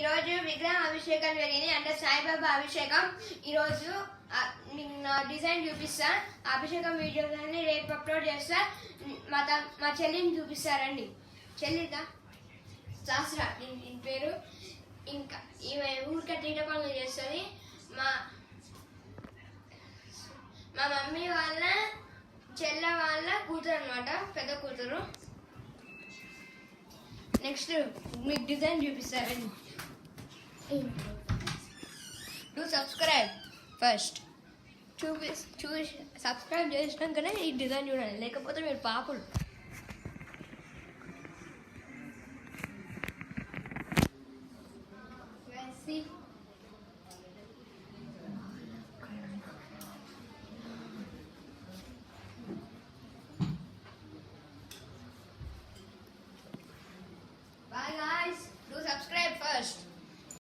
ఈరోజు విగ్రహం అభిషేకం జరిగింది అంటే సాయిబాబా అభిషేకం. ఈరోజు నిన్న డిజైన్ చూపిస్తా. అభిషేకం వీడియోలన్నీ రేపు అప్లోడ్ చేస్తా. మా చెల్లిని చూపిస్తారండి. చెల్లిగా శాస్త్ర దీని పేరు. ఇంకా ఈమె ఊరికే తీట పనులు చేస్తుంది. మా మమ్మీ వాళ్ళ చెల్ల వాళ్ళ కూతురు అనమాట, పెద్ద కూతురు. నెక్స్ట్ మీకు డిజైన్ చూపిస్తారండి. Do subscribe first. చూసి సబ్స్క్రైబ్ చేసినాకనే ఈ డిజైన్ చూడండి, లేకపోతే మీరు పాపులు.